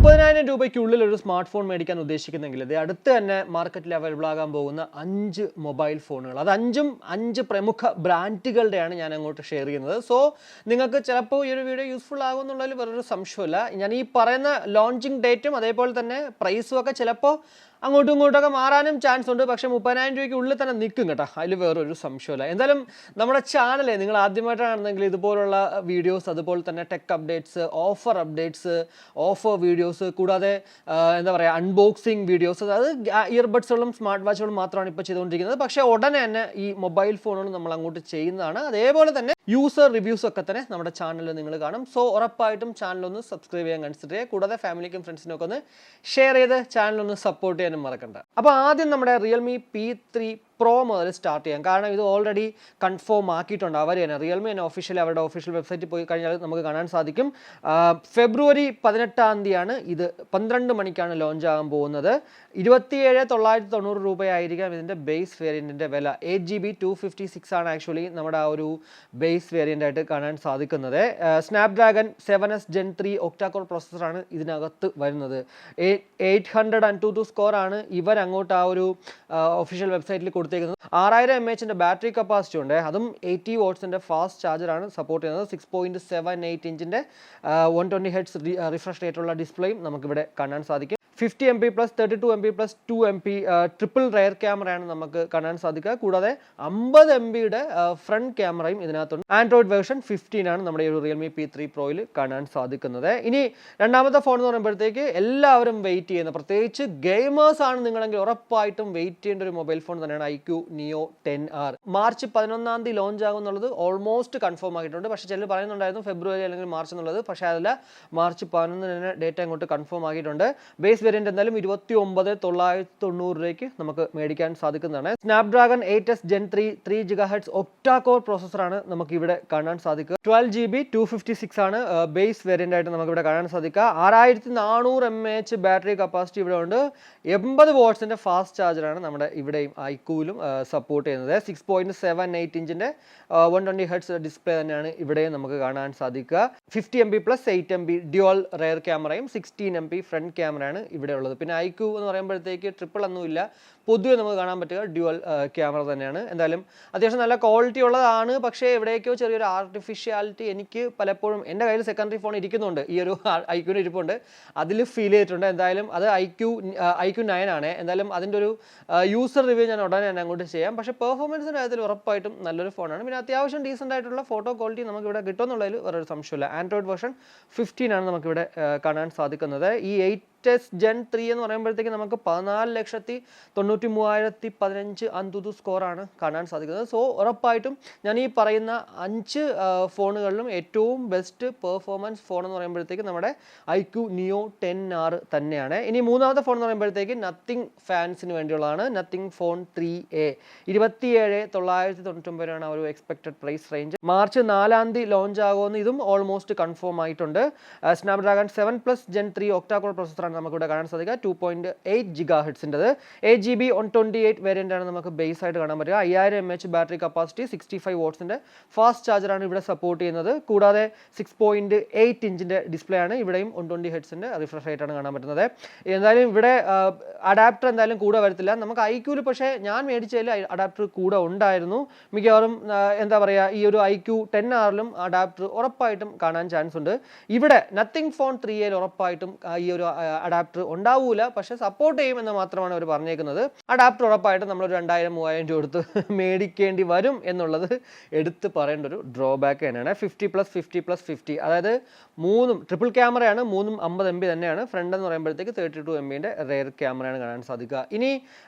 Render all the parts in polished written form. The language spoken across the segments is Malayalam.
30,000 രൂപയ്ക്കുള്ളിൽ ഒരു സ്മാർട്ട് ഫോൺ മേടിക്കാൻ ഉദ്ദേശിക്കുന്നെങ്കിൽ ഇത് അടുത്ത് തന്നെ മാർക്കറ്റിൽ അവൈലബിൾ ആകാൻ പോകുന്ന 5 മൊബൈൽ ഫോണുകൾ, അത് 5 പ്രമുഖ ബ്രാൻഡുകളുടെയാണ് ഞാൻ അങ്ങോട്ട് ഷെയർ ചെയ്യുന്നത്. സോ നിങ്ങൾക്ക് ചിലപ്പോൾ ഈ ഒരു വീഡിയോ യൂസ്ഫുൾ ആകുമെന്നുള്ളതിൽ വേറൊരു സംശയമില്ല. ഞാൻ ഈ പറയുന്ന ലോഞ്ചിങ് ഡേറ്റും അതേപോലെ തന്നെ പ്രൈസും ഒക്കെ ചിലപ്പോൾ അങ്ങോട്ടും ഇങ്ങോട്ടൊക്കെ മാറാനും ചാൻസ് ഉണ്ട്. പക്ഷേ 30,000 രൂപയ്ക്ക് ഉള്ളിൽ തന്നെ നിൽക്കും കേട്ടോ, അതിൽ വേറൊരു സംശയമില്ല. എന്തായാലും നമ്മുടെ ചാനൽ നിങ്ങൾ ആദ്യമായിട്ടാണെന്നെങ്കിൽ ഇതുപോലുള്ള വീഡിയോസ്, അതുപോലെ തന്നെ ടെക് അപ്ഡേറ്റ്സ്, ഓഫർ വീഡിയോസ്, കൂടാതെ എന്താ പറയുക അൺബോക്സിങ് വീഡിയോസ്, അതായത് ഇയർബഡ്സുകളും സ്മാർട്ട് വാച്ചുകളും മാത്രമാണ് ഇപ്പോൾ ചെയ്തുകൊണ്ടിരിക്കുന്നത്. പക്ഷേ ഉടനെ തന്നെ ഈ മൊബൈൽ ഫോണുകൾ നമ്മൾ അങ്ങോട്ട് ചെയ്യുന്നതാണ്. അതേപോലെ തന്നെ യൂസർ റിവ്യൂസ് ഒക്കെ തന്നെ നമ്മുടെ ചാനലിൽ നിങ്ങൾ കാണും. സോ ഉറപ്പായിട്ടും ചാനലൊന്ന് സബ്സ്ക്രൈബ് ചെയ്യാൻ കൺസിഡർ ചെയ്യുക. കൂടാതെ ഫാമിലിക്കും ഫ്രണ്ട്സിനും ഒക്കെ ഒന്ന് ഷെയർ ചെയ്ത് ചാനലൊന്ന് സപ്പോർട്ട് ചെയ്യാനും മറക്കണ്ട. അപ്പോൾ ആദ്യം നമ്മുടെ റിയൽമി P3 Pro മുതൽ സ്റ്റാർട്ട് ചെയ്യാം. കാരണം ഇത് ഓൾറെഡി കൺഫേം ആക്കിയിട്ടുണ്ട് അവർ തന്നെ. റിയൽമി തന്നെ ഒഫീഷ്യലി അവരുടെ ഒഫീഷ്യൽ വെബ്സൈറ്റിൽ പോയി കഴിഞ്ഞാൽ നമുക്ക് കാണാൻ സാധിക്കും. ഫെബ്രുവരി 18 ഇത് 12 മണിക്കാണ് ലോഞ്ച് ആകാൻ പോകുന്നത്. 27,990 രൂപയായിരിക്കാം ഇതിൻ്റെ ബേസ് വേരിയൻറ്റിൻ്റെ വില. 8GB 256 ആണ് ആക്ച്വലി നമ്മുടെ ആ ഒരു ബേസ് വേരിയൻ്റ് ആയിട്ട് കാണാൻ സാധിക്കുന്നത്. സ്നാപ്ഡ്രാഗൺ 7S Gen 3 ഒക്ടാകോർ പ്രോസസ്സറാണ് ഇതിനകത്ത് വരുന്നത്. 802 സ്കോറാണ് ഇവരങ്ങോട്ട് ആ ഒരു ഒഫീഷ്യൽ വെബ്സൈറ്റിൽ കൊടുത്തിരിക്കുന്നത്. 6000 mAh ബാറ്ററി കപ്പാസിറ്റി ഉണ്ട്. അതും 80 വാട്ട്സിൻ്റെ ഫാസ്റ്റ് ചാർജറാണ് സപ്പോർട്ട് ചെയ്യുന്നത്. 6.78 ഇഞ്ചിൻ്റെ 120 Hz റിഫ്രഷ് റേറ്റുള്ള ഡിസ്പ്ലേയും നമുക്കിവിടെ കാണാൻ സാധിക്കും. 50 MP plus 32 MP plus 2 MP triple rare ക്യാമറയാണ് നമുക്ക് കാണാൻ സാധിക്കുക. കൂടാതെ 50 MBയുടെ ഫ്രണ്ട് ക്യാമറയും ഇതിനകത്തുണ്ട്. ആൻഡ്രോയിഡ് വേർഷൻ 15 ആണ് നമ്മുടെ ഈ ഒരു റിയൽമി P3 Proയിൽ കാണാൻ സാധിക്കുന്നത്. ഇനി രണ്ടാമത്തെ ഫോൺ എന്ന് പറയുമ്പോഴത്തേക്ക് എല്ലാവരും വെയിറ്റ് ചെയ്യുന്ന, പ്രത്യേകിച്ച് ഗെയിമേഴ്സ് ആണ് നിങ്ങളെങ്കിൽ ഉറപ്പായിട്ടും വെയിറ്റ് ചെയ്യേണ്ട ഒരു മൊബൈൽ ഫോൺ തന്നെയാണ് iQOO Neo 10R. March 11 launch ആകും എന്നുള്ളത് ഓൾമോസ്റ്റ് കൺഫേം ആക്കിയിട്ടുണ്ട്. പക്ഷേ ചിലർ പറയുന്നുണ്ടായിരുന്നു ഫെബ്രുവരി അല്ലെങ്കിൽ മാർച്ച് എന്നുള്ളത്. പക്ഷേ അതല്ല, മാർച്ച് 11 തന്നെ ഡേറ്റ് അങ്ങോട്ട് കൺഫേം ആക്കിയിട്ടുണ്ട്. ബേസ് വേരിയന്റ് എന്തായാലും 29,990 രൂപയ്ക്ക് നമുക്ക് മേടിക്കാൻ സാധിക്കുന്നതാണ്. Snapdragon 8S Gen 3 3 GHz octa core പ്രോസസ്സറാണ് നമുക്ക് ഇവിടെ കാണാൻ സാധിക്കുക. 12GB 256 ആണ് ബേസ് വേരിയന്റ് ആയിട്ട് നമുക്ക് ഇവിടെ കാണാൻ സാധിക്കുക. 6400 mAh ബാറ്ററി കപ്പാസിറ്റി ഇവിടെ ഉണ്ട്. 80 വാട്ട്സിന്റെ ഫാസ്റ്റ് ചാർജറാണ് നമ്മുടെ ഇവിടെയും iQOOലും സപ്പോർട്ട് ചെയ്യുന്നത്. 6.78 ഇഞ്ചിന്റെ 120 Hz ഡിസ്പ്ലേ തന്നെയാണ് ഇവിടെയും നമുക്ക് കാണാൻ സാധിക്കുക. 50 MP plus 8 MP dual rare ക്യാമറയും 16 MP ഫ്രണ്ട് ക്യാമറയാണ് ഇവിടെ ഉള്ളത്. പിന്നെ iQOO എന്ന് പറയുമ്പോഴത്തേക്ക് ട്രിപ്പിൾ ഒന്നുമില്ല, പൊതുവെ നമുക്ക് കാണാൻ പറ്റുക ഡ്യുവൽ ക്യാമറ തന്നെയാണ്. എന്തായാലും അത്യാവശ്യം നല്ല ക്വാളിറ്റി ഉള്ളതാണ്. പക്ഷേ എവിടേക്കോ ചെറിയൊരു ആർട്ടിഫിഷ്യാലിറ്റി എനിക്ക് പലപ്പോഴും, എൻ്റെ കയ്യിൽ സെക്കൻഡറി ഫോൺ ഇരിക്കുന്നുണ്ട്, ഈ ഒരു iQOOന് ഇരിപ്പുണ്ട്, അതിൽ ഫീൽ ചെയ്തിട്ടുണ്ട്. എന്തായാലും അത് iQOO 9 ആണ്. എന്തായാലും അതിൻ്റെ ഒരു യൂസർ റിവ്യൂ ഞാൻ ഉടനെ തന്നെ അങ്ങോട്ട് ചെയ്യാം. പക്ഷേ പെർഫോമൻസിൻ്റെ കാര്യത്തിൽ ഉറപ്പായിട്ടും നല്ലൊരു ഫോണാണ്. പിന്നെ അത്യാവശ്യം ഡീസൻ്റ് ആയിട്ടുള്ള ഫോട്ടോ ക്വാളിറ്റി നമുക്കിവിടെ കിട്ടുമെന്നുള്ളതിൽ വേറൊരു സംശയമില്ല. ആൻഡ്രോയിഡ് വേർഷൻ 15 ആണ് നമുക്കിവിടെ കാണാൻ സാധിക്കുന്നത്. ഈ 8S Gen 3 എന്ന് പറയുമ്പോഴത്തേക്ക് നമുക്ക് 14,93,015 അന്തുതു സ്കോറാണ് കാണാൻ സാധിക്കുന്നത്. സോ ഉറപ്പായിട്ടും ഞാൻ ഈ പറയുന്ന 5 ഫോണുകളിലും ഏറ്റവും ബെസ്റ്റ് പെർഫോമൻസ് ഫോൺ എന്ന് പറയുമ്പോഴത്തേക്ക് നമ്മുടെ iQOO Neo 10R തന്നെയാണ്. ഇനി മൂന്നാമത്തെ ഫോൺ എന്ന് പറയുമ്പോഴത്തേക്ക് നത്തിങ് ഫാൻസിന് വേണ്ടിയുള്ളതാണ്. നത്തിങ് ഫോൺ 3A 27,999 ആ ഒരു expected price range. March 4 launch ആകുമെന്ന് ഇതും ഓൾമോസ്റ്റ് കൺഫേം ആയിട്ടുണ്ട്. സ്നാപ്ഡ്രാഗൺ 7+ Gen 3 ഒക്ടാകോർ പ്രോസസ്സറാണ് നമുക്കിവിടെ കാണാൻ സാധിക്കുക. 2.8 GHz 8GB 128 വേരിയന്റ് ആണ് നമുക്ക് ബേസ് ആയിട്ട് കാണാൻ പറ്റുക. 5000 mAh ബാറ്ററി കപ്പാസിറ്റി, 65 വാട്ട്സിന്റെ ഫാസ്റ്റ് ചാർജറാണ് ഇവിടെ സപ്പോർട്ട് ചെയ്യുന്നത്. കൂടാതെ 6.8 ഇഞ്ചിന്റെ ഡിസ്പ്ലേ ആണ് ഇവിടെയും 120 Hz റിഫ്രഷ് റേറ്റ് ആണ് കാണാൻ പറ്റുന്നത്. എന്തായാലും ഇവിടെ അഡാപ്റ്റർ എന്തായാലും കൂടെ വരത്തില്ല. നമുക്ക് iQOOല് പക്ഷേ ഞാൻ മേടിച്ചതിൽ അഡാപ്റ്റർ കൂടെ ഉണ്ടായിരുന്നു. മിക്കവാറും എന്താ പറയുക, ഈ ഒരു iQOO 10Rലും അഡാപ്റ്റർ ഉറപ്പായിട്ടും കാണാൻ ചാൻസ് ഉണ്ട്. ഇവിടെ നത്തിങ് ഫോൺ 3Aയിൽ ഉറപ്പായിട്ടും ഈ ഒരു അഡാപ്റ്റർ ഉണ്ടാവൂല, പക്ഷെ സപ്പോർട്ട് ചെയ്യുമെന്ന് മാത്രമാണ് അവർ പറഞ്ഞേക്കുന്നത്. അഡാപ്റ്റർ ഉറപ്പായിട്ടും നമ്മൾ 2,000-3,000 രൂപ കൊടുത്ത് മേടിക്കേണ്ടി വരും എന്നുള്ളത് എടുത്ത് പറയേണ്ട ഒരു ഡ്രോബാക്ക് തന്നെയാണ്. 50+50+50, അതായത് മൂന്നും ട്രിപ്പിൾ ക്യാമറയാണ്, മൂന്നും 50 MB തന്നെയാണ്. ഫ്രണ്ട് എന്ന് പറയുമ്പോഴത്തേക്ക് 32 MBന്റെ റെയർ ക്യാമറയാണ് കാണാൻ സാധിക്കുക. ഇനി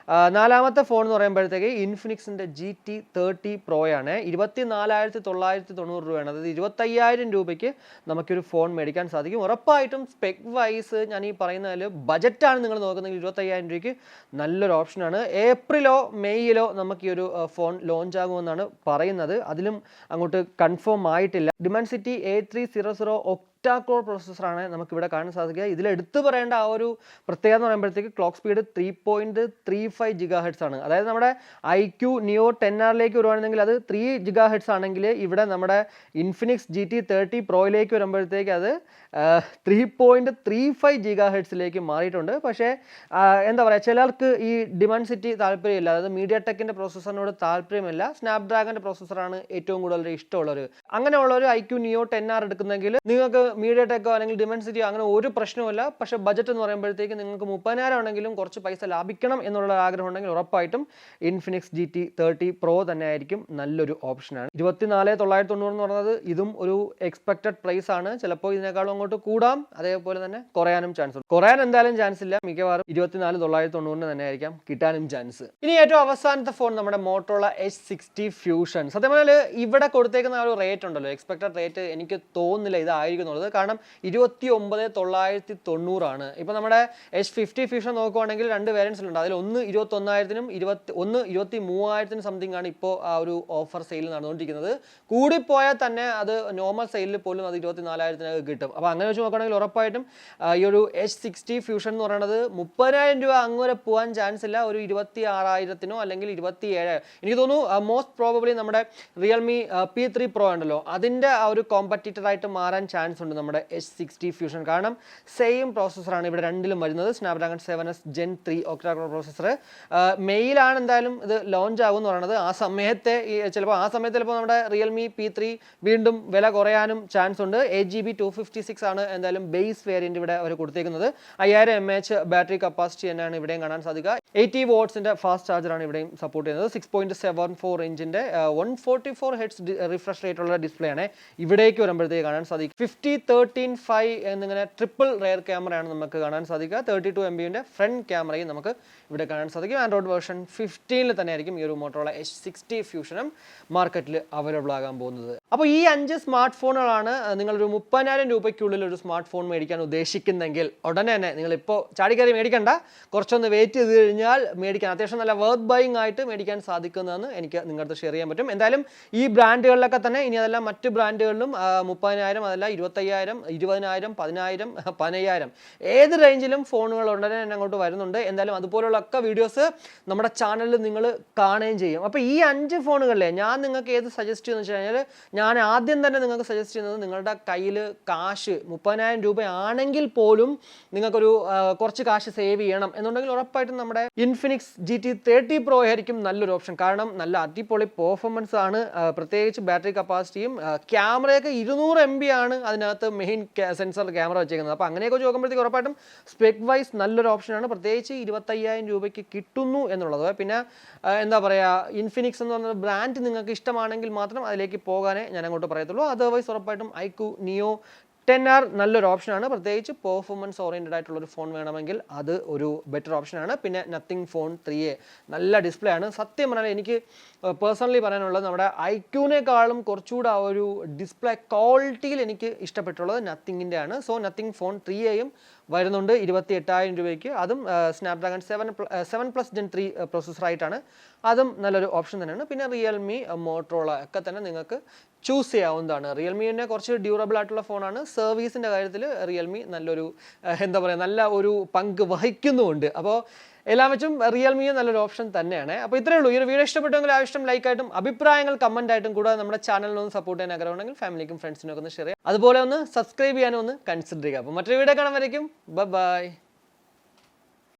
നാലാമത്തെ ഫോൺ എന്ന് പറയുമ്പോഴത്തേക്ക് ഇൻഫിനിക്സിന്റെ GT30 Pro ആണ്. 24,990 രൂപയാണ്, അതായത് 25,000 രൂപയ്ക്ക് നമുക്കൊരു ഫോൺ മേടിക്കാൻ സാധിക്കും. ഉറപ്പായിട്ടും സ്പെക് വൈസ് ഞാൻ ഈ പറയുന്നതിൽ ബജറ്റാണ് നിങ്ങൾ നോക്കുന്നതെങ്കിൽ 25,000 രൂപയ്ക്ക് നല്ലൊരു ഓപ്ഷനാണ്. ഏപ്രിലോ മെയ്യിലോ നമുക്ക് ഈ ഒരു ഫോൺ ലോഞ്ച് ആകുമെന്നാണ് പറയുന്നത്. അതിലും അങ്ങോട്ട് കൺഫേം ആയിട്ടില്ല. ഡിമെൻസിറ്റി A300 ഒക്ടാ കോർ പ്രോസസ്സറാണ് നമുക്കിവിടെ കാണാൻ സാധിക്കുക. ഇതിൽ എടുത്തു പറയേണ്ട ആ ഒരു പ്രത്യേകത എന്ന് പറയുമ്പോഴത്തേക്ക് ക്ലോക്ക് സ്പീഡ് 3.35 GHz ആണ്. അതായത് നമ്മുടെ IQ Neo 10R വരുവാണെങ്കിൽ അത് 3 GHz ആണെങ്കിൽ ഇവിടെ നമ്മുടെ ഇൻഫിനിക്സ് GT30 Proയിലേക്ക് വരുമ്പോഴത്തേക്ക് അത് 3.35 GHz മാറിയിട്ടുണ്ട്. പക്ഷേ എന്താ പറയുക, ചിലർക്ക് ഈ ഡിമൻസിറ്റി താല്പര്യമില്ല, അതായത് മീഡിയ ടെക്കിൻ്റെ പ്രോസസ്സറിനോട് താല്പര്യമില്ല, സ്നാപ്ഡ്രാഗൻ്റെ പ്രോസസ്സറാണ് ഏറ്റവും കൂടുതൽ ഇഷ്ടമുള്ളവർ. അങ്ങനെയുള്ളവർ IQ Neo 10R എടുക്കുന്നെങ്കിൽ നിങ്ങൾക്ക് മീഡിയ ടെക്കോ അല്ലെങ്കിൽ ഡിമൻസിറ്റിയോ അങ്ങനെ ഒരു പ്രശ്നവുമില്ല. പക്ഷേ ബജറ്റ് എന്ന് പറയുമ്പോഴത്തേക്ക് നിങ്ങൾക്ക് 30,000 ആണെങ്കിലും കുറച്ച് പൈസ ലാഭിക്കണം എന്നുള്ള ആഗ്രഹം ഉണ്ടെങ്കിൽ ഉറപ്പായിട്ടും ഇൻഫിനിക്സ് GT30 Pro തന്നെ ആയിരിക്കും നല്ലൊരു ഓപ്ഷനാണ്. 24,990 എന്ന് പറയുന്നത് ഇതും ഒരു എക്സ്പെക്റ്റഡ് പ്രൈസ് ആണ്. ചിലപ്പോൾ ഇതിനേക്കാളും അങ്ങോട്ട് കൂടാം, അതേപോലെ തന്നെ കുറയാനും ചാൻസ് ഉണ്ട്. കുറയാൻ എന്തായാലും ചാൻസ് ഇല്ല, മിക്കവാറും 24,990 തന്നെ ആയിരിക്കാം കിട്ടാനും ചാൻസ്. ഇനി ഏറ്റവും അവസാനത്തെ ഫോൺ നമ്മുടെ മോട്ടോറോള H60 Fusion. സത്യം പറഞ്ഞാൽ ഇവിടെ കൊടുത്തേക്കുന്ന ആ ഒരു റേറ്റ് ഉണ്ടല്ലോ, എക്സ്പെക്റ്റഡ് റേറ്റ് എനിക്ക് തോന്നുന്നില്ല ഇതായിരിക്കുന്നുള്ളത്. കാരണം 29,990 ആണ്. ഇപ്പം നമ്മുടെ H50 Fusion നോക്കുവാണെങ്കിൽ 2 വേരിയൻസിലുണ്ട്. അതിൽ ഒന്ന് 21,000-നും 23,000-നും സംതിങ് ആണ് ഇപ്പോൾ ആ ഒരു ഓഫർ സെയിൽ നടന്നുകൊണ്ടിരിക്കുന്നത്. കൂടിപ്പോയാൽ തന്നെ അത് നോർമൽ സെയിലിൽ പോലും അത് 24,000-ന് കിട്ടും. അപ്പോൾ അങ്ങനെ വെച്ച് നോക്കുകയാണെങ്കിൽ ഉറപ്പായിട്ടും ഈ ഒരു H60 Fusion എന്ന് പറയുന്നത് 30,000 രൂപ അങ്ങനെ പോകാൻ ചാൻസ് ഇല്ല. ഒരു 26,000-നോ അല്ലെങ്കിൽ 27,000. എനിക്ക് തോന്നുന്നു മോസ്റ്റ് പ്രോബബ്ലി നമ്മുടെ റിയൽമി P3 Pro ഉണ്ടല്ലോ, അതിൻ്റെ ആ ഒരു കോമ്പറ്റീറ്ററായിട്ട് മാറാൻ ചാൻസ് ഉണ്ട് നമ്മുടെ H60 Fusion. കാരണം സെയിം പ്രോസസ്സറാണ് ഇവിടെ രണ്ടിലും വരുന്നത്. Snapdragon 7S Gen 3 octa core processor. മെയിലാണ് എന്തായാലും ഇത് ലോഞ്ച് ആകുമെന്ന് പറയുന്നത്. ആ സമയത്ത് ചിലപ്പോൾ നമ്മുടെ റിയൽമി P3 വീണ്ടും വില കുറയാനും ചാൻസ് ഉണ്ട്. 8GB 256 ആണ് എന്തായാലും ബേസ് വേരിയന്റ് ഇവിടെ അവർ കൊടുത്തേക്കുന്നത്. 5000 mAh ബാറ്ററി കപ്പാസിറ്റി തന്നെയാണ് ഇവിടെയും കാണാൻ സാധിക്കുക. 80 wattsന്റെ ഫാസ്റ്റ് ചാർജറാണ് ഇവിടെയും സപ്പോർട്ട് ചെയ്യുന്നത്. 6.74 ഇഞ്ചിന്റെ 144 Hz റിഫ്രഷ് റേറ്റ് ഉള്ള ഡിസ്പ്ലേ ആണ് ഇവിടേക്ക് വരുമ്പോഴത്തേക്ക് കാണാൻ സാധിക്കും. 50-13-5 എന്നിങ്ങനെ ട്രിപ്പിൾ റെയർ ക്യാമറയാണ് നമുക്ക് കാണാൻ സാധിക്കുക. 32 MBന്റെ ഫ്രണ്ട് ക്യാമറയും നമുക്ക് ഇവിടെ കാണാൻ സാധിക്കും. ആൻഡ്രോയിഡ് വേർഷൻ 15 തന്നെ ആയിരിക്കും ഈ ഒരു മോട്ടോറോള H60 Fusion മാർക്കറ്റിൽ അവൈലബിൾ ആകാൻ പോകുന്നത്. അപ്പോൾ ഈ 5 സ്മാർട്ട് ഫോണുകളാണ് നിങ്ങളൊരു 30,000 രൂപയ്ക്കുള്ളിൽ ഒരു സ്മാർട്ട് ഫോൺ മേടിക്കാൻ ഉദ്ദേശിക്കുന്നെങ്കിൽ ഉടനെ തന്നെ നിങ്ങളിപ്പോൾ ചാടിക്കയറി മേടിക്കണ്ട, കുറച്ചൊന്ന് വെയിറ്റ് ചെയ്ത് കഴിഞ്ഞാൽ മേടിക്കാൻ അത്യാവശ്യം നല്ല വർത്ത് ബൈയിങ് ആയിട്ട് മേടിക്കാൻ സാധിക്കുന്നതെന്ന് എനിക്ക് നിങ്ങളുടെ ഷെയർ ചെയ്യാൻ പറ്റും. എന്തായാലും ഈ ബ്രാൻഡുകളിലൊക്കെ തന്നെ ഇനി അതെല്ലാം മറ്റ് ബ്രാൻഡുകളിലും 30,000 അതല്ല 25,000, 20,000, 10,000, 15,000 ഏത് റേഞ്ചിലും ഫോണുകൾ ഉടനെ തന്നെ അങ്ങോട്ട് വരുന്നുണ്ട്. എന്തായാലും അതുപോലുള്ള ഒക്കെ വീഡിയോസ് നമ്മുടെ ചാനലിൽ നിങ്ങൾ കാണുകയും ചെയ്യും. അപ്പോൾ ഈ 5 ഫോണുകളിലെ ഞാൻ നിങ്ങൾക്ക് ഏത് സജസ്റ്റ് ചെയ്യുമെന്ന് വെച്ച് കഴിഞ്ഞാൽ, ഞാൻ ആദ്യം തന്നെ നിങ്ങൾക്ക് സജസ്റ്റ് ചെയ്യുന്നത് നിങ്ങളുടെ കയ്യിൽ കാശ് 30,000 രൂപയാണെങ്കിൽ പോലും നിങ്ങൾക്കൊരു കുറച്ച് കാശ് സേവ് ചെയ്യണം എന്നുണ്ടെങ്കിൽ ഉറപ്പായിട്ടും നമ്മുടെ ഇൻഫിനിക്സ് GT30 Pro ആയിരിക്കും നല്ലൊരു ഓപ്ഷൻ. കാരണം നല്ല അടിപൊളി പെർഫോമൻസ് ആണ്, പ്രത്യേകിച്ച് ബാറ്ററി കപ്പാസിറ്റിയും ക്യാമറയൊക്കെ 200 MB ആണ് അതിനകത്ത് മെയിൻ സെൻസർ ക്യാമറ വെച്ചേക്കുന്നത്. അപ്പോൾ അങ്ങനെയൊക്കെ നോക്കുമ്പോഴത്തേക്ക് ഉറപ്പായിട്ടും സ്പെക് വൈസ് നല്ലൊരു ഓപ്ഷനാണ്, പ്രത്യേകിച്ച് 25,000 രൂപയ്ക്ക് കിട്ടുന്നു എന്നുള്ളത്. പിന്നെ എന്താ പറയുക, ഇൻഫിനിക്സ് എന്ന് പറഞ്ഞ ബ്രാൻഡ് നിങ്ങൾക്ക് ഇഷ്ടമാണെങ്കിൽ മാത്രം അതിലേക്ക് പോകാനേ ഞാൻ അങ്ങോട്ട് പറയത്തുള്ളൂ. അതർവൈസ് ഉറപ്പായിട്ടും IQ Neo 10R നല്ലൊരു ഓപ്ഷനാണ്. പ്രത്യേകിച്ച് പെർഫോമൻസ് ഓറിയൻറ്റഡ് ആയിട്ടുള്ളൊരു ഫോൺ വേണമെങ്കിൽ അത് ഒരു ബെറ്റർ ഓപ്ഷനാണ്. പിന്നെ നത്തിങ് ഫോൺ 3A നല്ല ഡിസ്പ്ലേ ആണ്. സത്യം പറഞ്ഞാൽ എനിക്ക് പേഴ്സണലി പറയാനുള്ളത് നമ്മുടെ IQനേക്കാളും കുറച്ചുകൂടെ ആ ഒരു ഡിസ്പ്ലേ ക്വാളിറ്റിയിൽ എനിക്ക് ഇഷ്ടപ്പെട്ടുള്ളത് നത്തിങ്ങിൻ്റെ ആണ്. സോ നത്തിങ് ഫോൺ 3Aയും വരുന്നുണ്ട് 28,000 രൂപയ്ക്ക്. അതും സ്നാപ്ഡ്രാഗൺ 7+ Gen 3 പ്രോസസ്സറായിട്ടാണ്. അതും നല്ലൊരു ഓപ്ഷൻ തന്നെയാണ്. പിന്നെ റിയൽമി, മോട്ടോറോള ഒക്കെ തന്നെ നിങ്ങൾക്ക് ചൂസ് ചെയ്യാവുന്നതാണ്. റിയൽമിനെ കുറച്ച് ഡ്യൂറബിൾ ആയിട്ടുള്ള ഫോണാണ്. സർവീസിൻ്റെ കാര്യത്തിൽ റിയൽമി നല്ലൊരു എന്താ പറയുക, നല്ല ഒരു പങ്ക് വഹിക്കുന്നുമുണ്ട്. അപ്പോൾ എല്ലാം വെച്ചും റിയൽമിയും നല്ലൊരു ഓപ്ഷൻ തന്നെയാണ്. അപ്പോൾ ഇത്രയേ ഉള്ളൂ. ഈ ഒരു വീഡിയോ ഇഷ്ടപ്പെട്ടെങ്കിൽ ആവശ്യം ലൈക്കായിട്ടും അഭിപ്രായങ്ങൾ കമൻ്റ് ആയിട്ടും കൂടാതെ നമ്മുടെ ചാനലിനൊന്ന് സപ്പോർട്ട് ചെയ്യാൻ ആഗ്രഹമുണ്ടെങ്കിൽ ഫാമിലിക്കും ഫ്രണ്ട്സിനും ഒക്കെ ഒന്ന് ഷെയർ ചെയ്യാം. അതുപോലെ ഒന്ന് സബ്സ്ക്രൈബ് ചെയ്യാനും ഒന്ന് കൺസിഡർ ചെയ്യുക. അപ്പോൾ മറ്റൊരു വീഡിയോ കാണാൻ വരയ്ക്കും. ബൈ.